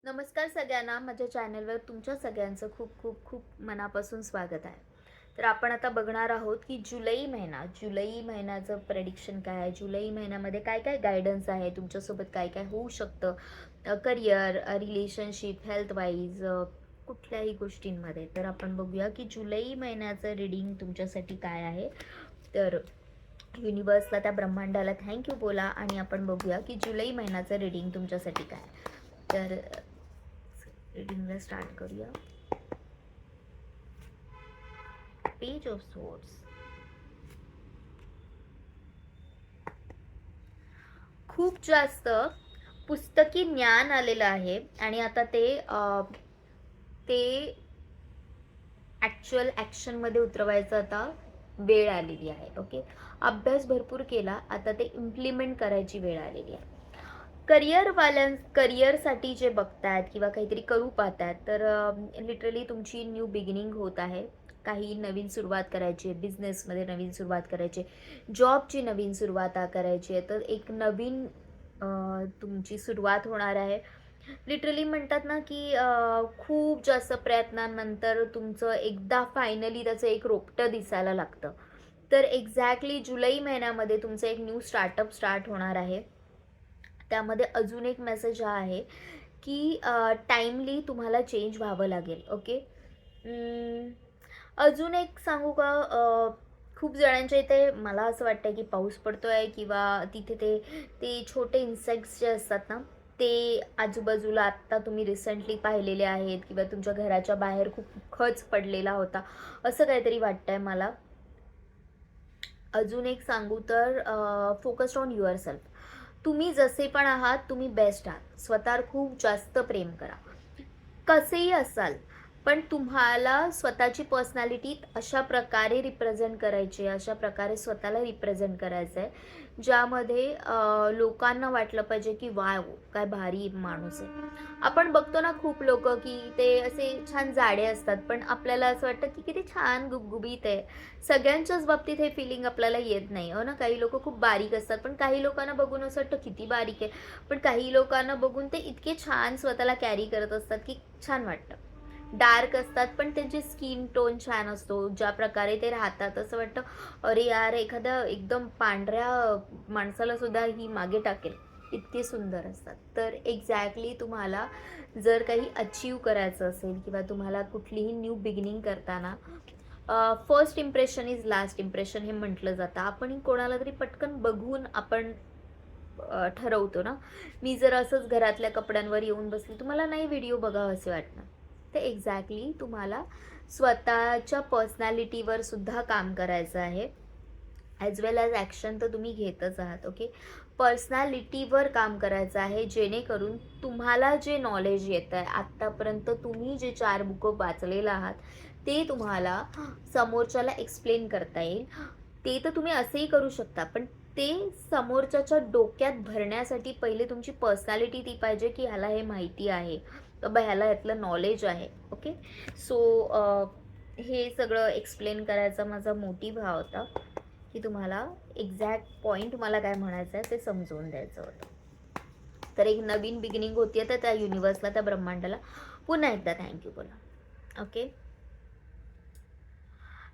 नमस्कार सगळ्यांना. माझ्या चॅनलवर तुमच्या सगळ्यांचं खूप खूप खूप मनापासून स्वागत आहे. तर आपण आता बघणार आहोत की जुलै महिन्याचं प्रेडिक्शन काय आहे, जुलै महिन्यामध्ये काय काय गायडन्स आहे, तुमच्यासोबत काय काय होऊ शकतं, करिअर, रिलेशनशिप, हेल्थ वाईज, कुठल्याही गोष्टींमध्ये. तर आपण बघूया की जुलै महिन्याचं रीडिंग तुमच्यासाठी काय आहे. तर युनिवर्सला, त्या ब्रह्मांडाला थँक्यू बोला आणि आपण बघूया की जुलै महिन्याचं रीडिंग तुमच्यासाठी काय आहे. तर रीडिंगला स्टार्ट करूया. Page of swords. खूप जास्त पुस्तकी ज्ञान आलेलं आहे आणि आता ते ॲक्च्युअल ॲक्शनमध्ये उतरवायचं आता वेळ आलेली आहे. ओके, अभ्यास भरपूर केला, आता ते इम्प्लिमेंट करायची वेळ आलेली आहे. करिअरसाठी जे बघतायत किंवा काहीतरी करू पाहतायत, तर लिटरली तुमची न्यू बिगिनिंग होत आहे. काही नवीन सुरुवात करायची आहे, बिझनेसमध्ये नवीन सुरुवात करायची आहे, जॉबची नवीन सुरुवात करायची आहे. तर एक नवीन तुमची सुरुवात होणार आहे. लिटरली म्हणतात ना की खूप जास्त प्रयत्नांनंतर तुमचं एकदा फायनली त्याचं एक रोपटं दिसायला लागतं. तर एक्झॅक्टली जुलै महिन्यामध्ये तुमचं एक न्यू स्टार्ट होणार आहे. त्यामध्ये अजून एक मेसेज हा आहे की टाईमली तुम्हाला चेंज व्हावं लागेल. ओके, अजून एक सांगू का? खूप जणांच्या इथे मला असं वाटतं की पाऊस पडतोय किंवा तिथे ते ते छोटे इन्सेक्ट्स जे असतात ना, ते आजूबाजूला आत्ता तुम्ही रिसेंटली पाहिलेले आहेत किंवा तुमच्या घराच्या बाहेर खूप खच पडलेला होता, असं काहीतरी वाटतंय मला. अजून एक सांगू तर फोकस्ड ऑन युअर सेल्फ. तुम्ही जसे पण आहात, तुम्ही बेस्ट आहात. स्वतःवर खूप जास्त प्रेम करा. कसेही असाल, पण तुम्हाला स्वतःची पर्सनॅलिटी अशा प्रकारे रिप्रेझेंट करायची आहे, अशा प्रकारे स्वतःला रिप्रेझेंट करायचं आहे, ज्यामध्ये लोकांना वाटलं पाहिजे की वाव, काय भारी माणूस आहे. आपण बघतो ना खूप लोक की ते असे छान जाडे असतात, पण आपल्याला असं वाटतं की किती छान गुबगुबीत आहे. सगळ्यांच्याच बाबतीत हे फिलिंग आपल्याला येत नाही हो ना. काही लोक खूप बारीक असतात, पण काही लोकांना बघून असं वाटतं किती बारीक आहे. पण काही लोकांना बघून ते इतके छान स्वतःला कॅरी करत असतात की छान वाटतं. डार्क असतात, पण त्यांची स्किन टोन छान असतो, ज्या प्रकारे ते राहतात असं वाटतं अरे यार, एखाद्या एकदम पांढऱ्या माणसाला सुद्धा ही मागे टाकेल, इतके सुंदर असतात. तर एक्झॅक्टली तुम्हाला जर काही अचीव करायचं असेल किंवा तुम्हाला कुठलीही न्यू बिगिनिंग करताना first impression is last impression हे म्हटलं जातं. आपण कोणाला तरी पटकन बघून आपण ठरवतो ना. मी जर असंच घरातल्या कपड्यांवर येऊन बसली, तुम्हाला नाही व्हिडिओ बघावं असे वाटणार. तर एक्झॅक्टली तुम्हाला स्वतःच्या पर्सनॅलिटीवर सुद्धा काम करायचं आहे. ॲज वेल ॲज ॲक्शन तर तुम्ही घेतच आहात. ओके, पर्सनॅलिटीवर काम करायचं आहे, जेणेकरून तुम्हाला जे नॉलेज येतं आहे आत्तापर्यंत, तुम्ही जे 4 बुकं वाचलेलं आहात, ते तुम्हाला समोरच्याला एक्सप्लेन करता येईल. ते तर तुम्ही असंही करू शकता, पण ते समोरच्याच्या डोक्यात भरण्यासाठी पहिले तुमची पर्सनॅलिटी ती पाहिजे की ह्याला हे माहिती आहे, बाबा ह्याला यातलं नॉलेज आहे. ओके, सो हे सगळं एक्सप्लेन करायचा माझा मोटिव्ह हा होता की तुम्हाला एक्झॅक्ट पॉईंट मला काय म्हणायचं आहे ते समजवून द्यायचं होतं. तर एक नवीन बिगिनिंग होती, तर त्या युनिवर्सला, त्या ब्रह्मांडाला पुन्हा एकदा थँक्यू बोला. ओके,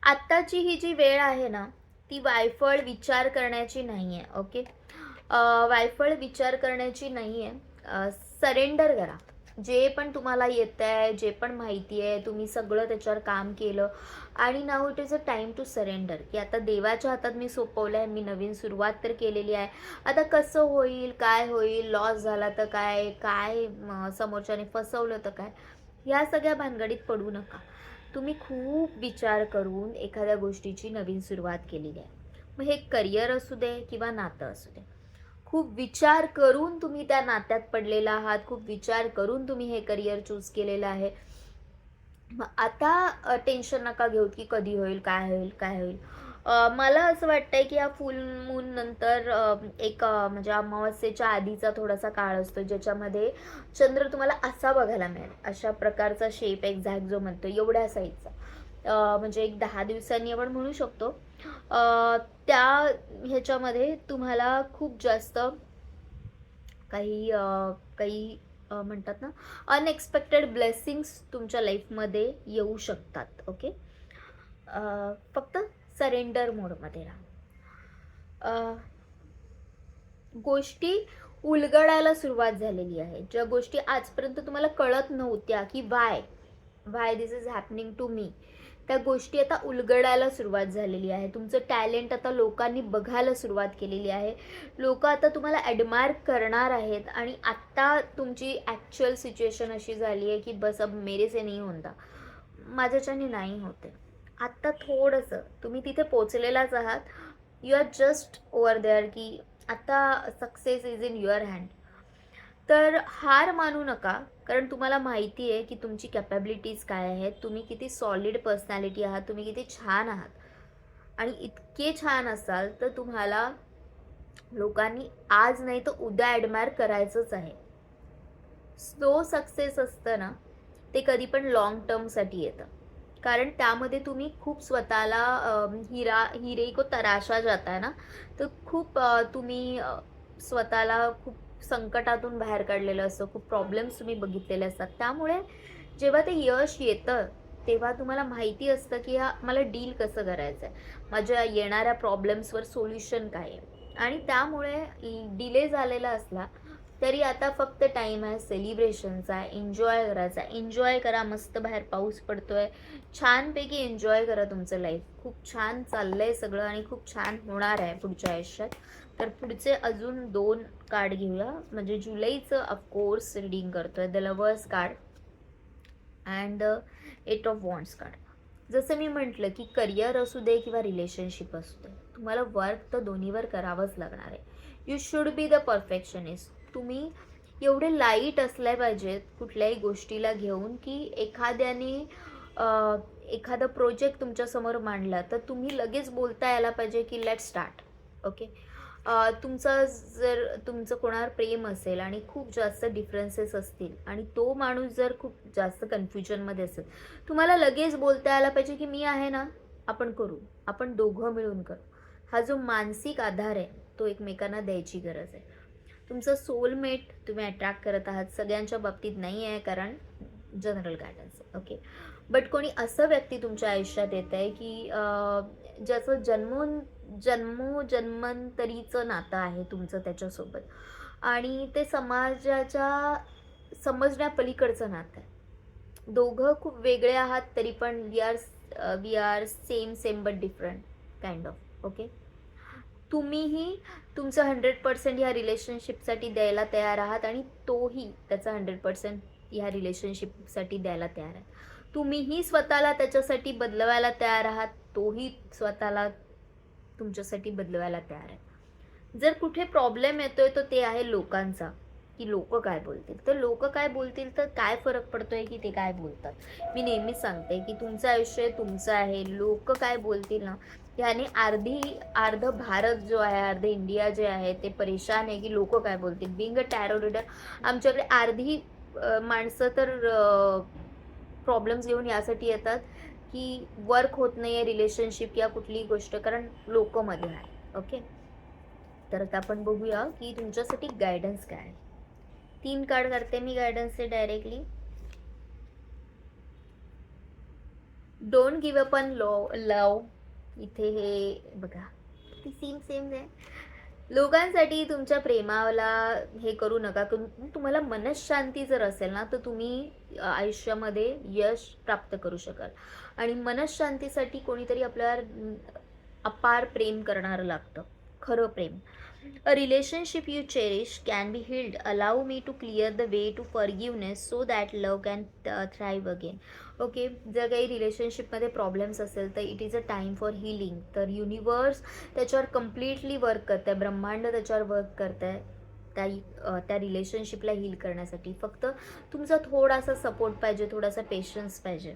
आत्ताची ही जी वेळ आहे ना, ती वायफळ विचार करण्याची नाही आहे. ओके, वायफळ विचार करण्याची नाही आहे. सरेंडर करा. जे पण तुम्हाला येतं आहे, जे पण माहिती आहे, तुम्ही सगळं त्याच्यावर काम केलं आणि now it is a time to surrender, की आता देवाच्या हातात मी सोपवलं आहे. मी नवीन सुरुवात तर केलेली आहे. आता कसं होईल, काय होईल, लॉस झाला तर काय, समोरच्याने फसवलं तर काय, ह्या सगळ्या भानगडीत पडू नका. तुम्ही खूप विचार करून एखाद्या गोष्टीची नवीन सुरुवात केलेली आहे. मग हे करिअर असू दे किंवा नातं असू दे, खूप विचार करून तुम्ही त्या नात्यात पडलेला आहात, खूप विचार करून तुम्ही हे करिअर चूज केलेलं आहे. मग आता टेन्शन नका घेऊ की कधी होईल, काय होईल, काय होईल. मला असं वाटतंय की या फुल मून नंतर एक म्हणजे अमावस्येच्या आधीचा थोडासा काळ असतो, ज्याच्यामध्ये चंद्र तुम्हाला असा बघायला मिळेल, अशा प्रकारचा शेप एक्झॅक्ट जो म्हणतो एवढ्या साईजचा. म्हणजे एक 10 दिवसांनी आपण म्हणू शकतो. त्या ह्याच्यामध्ये तुम्हाला खूप जास्त काही काही म्हणतात ना, अनएक्सपेक्टेड ब्लेसिंग्स तुमच्या लाईफमध्ये येऊ शकतात. ओके. फक्त सरेंडर मोडमध्ये राहा. अ, गोष्टी उलगडायला सुरुवात झालेली आहे. ज्या गोष्टी आजपर्यंत तुम्हाला कळत नव्हत्या, की why this is happening to me, त्या गोष्टी आता उलगडायला सुरुवात झालेली आहे. तुमचं टॅलेंट आता लोकांनी बघायला सुरुवात केलेली आहे. लोकं आता तुम्हाला ॲडमायर करणार आहेत आणि आत्ता तुमची ॲक्च्युअल सिच्युएशन अशी झाली आहे, की बस अब मेरे से नहीं होता. माझ्याच्याने नाही होते. आत्ता थोडंसं तुम्ही तिथे पोहोचलेलाच आहात. You are just over there, की आता success is in your hand. तर हार मानू नका, कारण तुम्हाला माहिती आहे की तुमची कॅपॅबिलिटीज काय आहेत, तुम्ही किती सॉलिड पर्सनॅलिटी आहात, तुम्ही किती छान आहात. आणि इतके छान असाल तर तुम्हाला लोकांनी आज नाही तर उद्या ॲडमायर करायचंच आहे. स्लो सक्सेस असतं ना, ते कधी पण लाँग टर्मसाठी येतं. कारण त्यामध्ये तुम्ही खूप स्वतःला हिरे को तराशा जाता है ना, तर खूप तुम्ही स्वतःला खूप संकटातून बाहेर काढलेलं असतं, खूप प्रॉब्लेम्स तुम्ही बघितलेले असतात. त्यामुळे जेव्हा ते यश येतं, तेव्हा तुम्हाला माहिती असतं, की मला डील कसं करायचं आहे, माझ्या येणाऱ्या प्रॉब्लेम्सवर सोल्युशन काय आहे. आणि त्यामुळे डिले झालेला असला तरी आता फक्त टाईम आहे सेलिब्रेशनचा, एन्जॉय करायचा. एन्जॉय करा, मस्त बाहेर पाऊस पडतोय, छानपैकी एन्जॉय करा तुमचं लाईफ. खूप छान चाललंय सगळं आणि खूप छान होणार आहे पुढच्या आयुष्यात. तर पुढचे अजून 2 कार्ड घेऊया. म्हणजे जुलैचं ऑफकोर्स रीडिंग करतोय, the lovers card and the 8 of wands card. जसं मी म्हटलं की करिअर असू दे किंवा रिलेशनशिप असू दे, तुम्हाला वर्क तर दोन्हीवर करावंच लागणार आहे. You should be the perfectionist. तुम्ही एवढे लाईट असले पाहिजेत कुठल्याही गोष्टीला घेऊन, की एखाद्याने एखादा प्रोजेक्ट तुमच्यासमोर मांडला तर तुम्ही लगेच बोलता यायला पाहिजे की लेट स्टार्ट. ओके. तुमचं कोणावर प्रेम असेल आणि खूप जास्त डिफरन्सेस असतील आणि तो माणूस जर खूप जास्त कन्फ्युजनमध्ये असेल, तुम्हाला लगेच बोलता यायला पाहिजे की मी आहे ना, आपण करू, आपण दोघं मिळून करू. हा जो मानसिक आधार आहे तो एकमेकांना द्यायची गरज आहे. तुमचं सोलमेट तुम्ही अट्रॅक्ट करत आहात. सगळ्यांच्या बाबतीत नाही आहे, कारण जनरल गायडन्स आहे. ओके. बट कोणी असं व्यक्ती तुमच्या आयुष्यात येत आहे की ज्याचं जन्मोजन्मांतरीचं नातं आहे तुमचं त्याच्यासोबत, आणि ते समाजाच्या समजण्यापलीकडचं नातं आहे. दोघं खूप वेगळे आहात तरी पण we are same but different kind of. Okay. तुम्हीही तुमचं 100% ह्या रिलेशनशिपसाठी द्यायला तयार आहात आणि तोही त्याचा 100% ह्या रिलेशनशिपसाठी द्यायला तयार आहे. तुम्हीही स्वतःला त्याच्यासाठी बदलवायला तयार आहात, तोही स्वतःला तुमच्यासाठी बदलवायला तयार आहे. जर कुठे प्रॉब्लेम येतोय तर ते आहे लोकांचा, की लोक काय बोलतील. तर लोक काय बोलतील तर काय फरक पडतोय की ते काय बोलतात. मी नेहमीच सांगते की तुमचं आयुष्य तुमचं आहे. लोक काय बोलतील ना, याने अर्ध भारत जो आहे, अर्ध इंडिया जे आहे ते परेशान आहे की लोक काय बोलतील. बिंग अ टॅरो रीडर, आमच्याकडे अर्धी माणसं तर प्रॉब्लेम्स घेऊन यासाठी येतात की वर्क होत नाही आहे रिलेशनशिप या कुठलीही गोष्ट, कारण लोक मध्ये आहे. ओके. तर आता आपण बघूया की तुमच्यासाठी गायडन्स काय आहे. 3 कार्ड करते मी गायडन्सचे directly. Don't give up on love. इथे हे बघा, सेम आहे. लोकांसाठी तुमच्या प्रेमाला हे करू नका. तुम्हाला मनःशांती जर असेल ना, तर तुम्ही आयुष्यामध्ये यश प्राप्त करू शकाल. आणि मनःशांतीसाठी कोणीतरी आपल्याला अपार प्रेम करणारं लागतं, खरं प्रेम. A relationship you cherish can be healed. Allow me to clear the way to forgiveness so that love can thrive again. Okay. जर काही रिलेशनशिपमध्ये प्रॉब्लेम्स असेल तर it is a time for healing. तर युनिवर्स त्याच्यावर कम्प्लिटली वर्क करत आहे, ब्रह्मांड त्याच्यावर वर्क करत आहे त्या रिलेशनशिपला हील करण्यासाठी. फक्त तुमचा थोडासा सपोर्ट पाहिजे, थोडासा पेशन्स पाहिजे.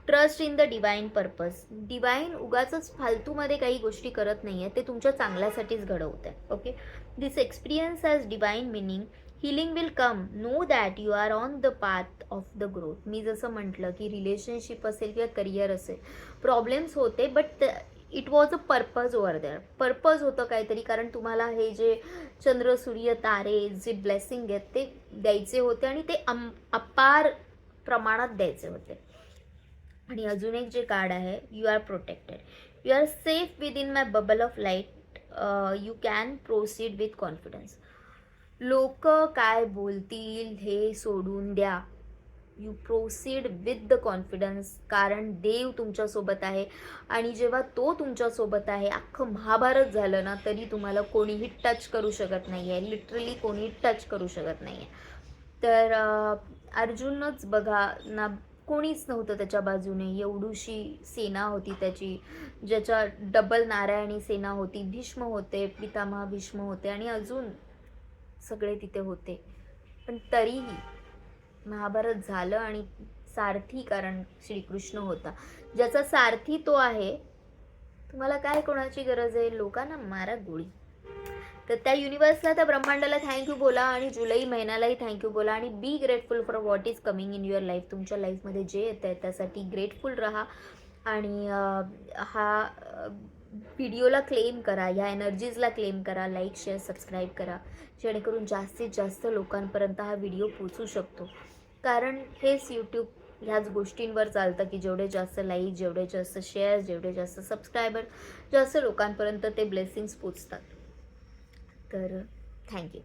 Trust in the divine purpose. Divine उगाचच फालतूमध्ये काही गोष्टी करत नाही आहे, ते तुमच्या चांगल्यासाठीच घडवत आहे. Okay. This experience has divine meaning. Healing will come. Know that you are on the path of the growth. मी जसं म्हटलं की रिलेशनशिप असेल किंवा करिअर असेल, प्रॉब्लेम्स होते but it was a purpose over there. Purpose होतं काहीतरी, कारण तुम्हाला हे जे चंद्र सूर्य तारे जे ब्लेसिंग आहेत ते द्यायचे होते आणि ते अपार प्रमाणात द्यायचे होते. आणि अजून एक जे कार्ड आहे, you are protected, you are safe with in my bubble of light, you can proceed with confidence. लोक काय बोलतील हे सोडून द्या, you proceed with the confidence, कारण देव तुमच्यासोबत आहे. आणि जेव्हा तो तुमच्यासोबत आहे, अख्खं महाभारत झालं ना तरी तुम्हाला कोणीही टच करू शकत नाही आहे, लिटरली कोणी टच करू शकत नाही आहे. तर अर्जुनच बघा ना, कोणीच नव्हतं त्याच्या बाजूने, एवढीशी सेना होती त्याची, ज्याच्या डबल नारायणी सेना होती. भीष्म होते, पितामह भीष्म होते आणि अजून सगळे तिथे होते. पण तरीही महाभारत झालं आणि सारथी कारण श्रीकृष्ण होता. ज्याचा सारथी तो आहे, तुम्हाला काय कोणाची गरज आहे? लोकांना मारा गोळी. तर त्या युनिवर्सला, त्या ब्रह्मांडाला थँक्यू बोला आणि जुलै महिन्यालाही थँक्यू बोला आणि be grateful for what is coming in your life. तुमच्या लाईफमध्ये जे येतं आहे त्यासाठी ग्रेटफुल राहा आणि हा व्हिडिओला क्लेम करा, ह्या एनर्जीजला क्लेम करा, लाईक शेअर सबस्क्राईब करा, जेणेकरून जास्तीत जास्त लोकांपर्यंत हा व्हिडिओ पोचू शकतो. कारण हेच यूट्यूब ह्याच गोष्टींवर चालतं की जेवढे जास्त लाईक, जेवढे जास्त शेअर, जेवढे जास्त सबस्क्रायबर, जास्त लोकांपर्यंत ते ब्लेसिंग्स पोचतात. तर थँक्यू.